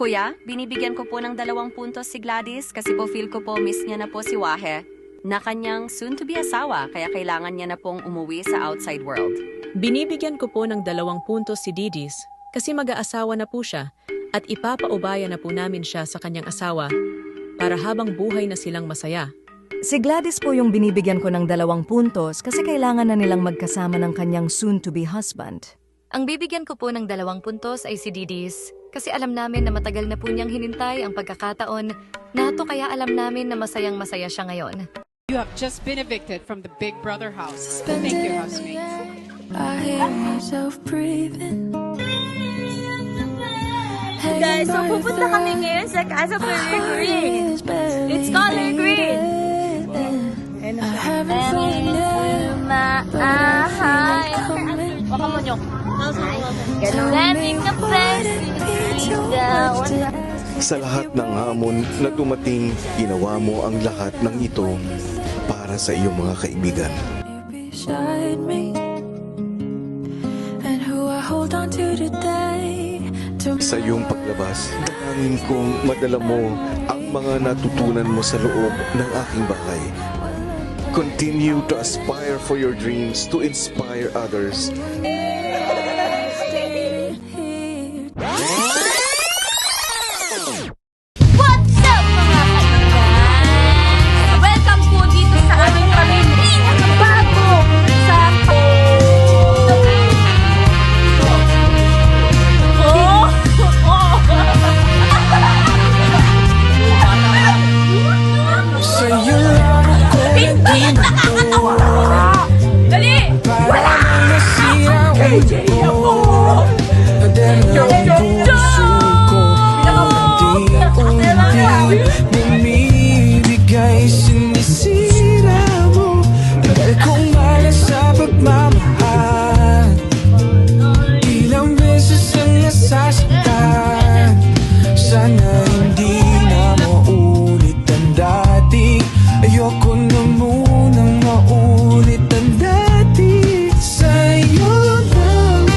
Kuya, binibigyan ko po ng 2 puntos si Gladys kasi po feel ko po miss niya na po si Wahe na kanyang soon-to-be asawa kaya kailangan niya na pong umuwi sa outside world. Binibigyan ko po ng 2 puntos si Didis kasi mag-aasawa na po siya at ipapaubaya na po namin siya sa kanyang asawa para habang buhay na silang masaya. Si Gladys po yung binibigyan ko ng 2 puntos kasi kailangan na nilang magkasama ng kanyang soon-to-be husband. Ang bibigyan ko po ng 2 puntos ay si Didis kasi alam namin na matagal na po niyang hinintay ang pagkakataon na ito kaya alam namin na masayang-masaya siya ngayon. You have just been evicted from the Big Brother house. Thank you, housemates. I hear myself breathing. Guys, so pupunta kami ngayon sa Casa Pellegrin. It's color green. I haven't flown yet, but Maahay. Baka mo nyo. Lamig na Sa lahat ng hamon na dumating, ginawa mo ang lahat ng ito para sa iyong mga kaibigan. beside me, and who I hold on to today. Sa iyong paglabas, dalangin kong madala mo ang mga natutunan mo sa loob ng aking bahay. Continue to aspire for your dreams to inspire others. What's up mga kaibigan? Welcome po dito sa aming pamilya bago sa Sa'yo lang ako Dali! parang nasira ang ulo ko. Dahil ang puso ko unti-unti bumibigay, sinisira mo. Tagal kong malas sa pagmamahal, ilang beses ang nasasaktan. Sana hindi na maulit ang dati. Ayoko na munang maulit ang dati. Sa'yo lang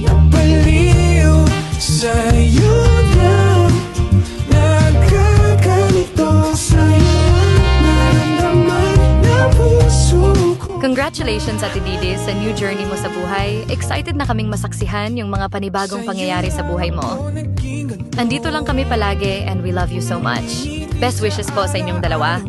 napaliw, sa'yo lang nagkaganito, sa'yo naramdaman na puso ko. Congratulations Ate Didis sa new journey mo sa buhay. Excited na kaming masaksihan yung mga panibagong pangyayari sa buhay mo. Andito lang kami palagi and we love you so much. Best wishes po sa inyong dalawa.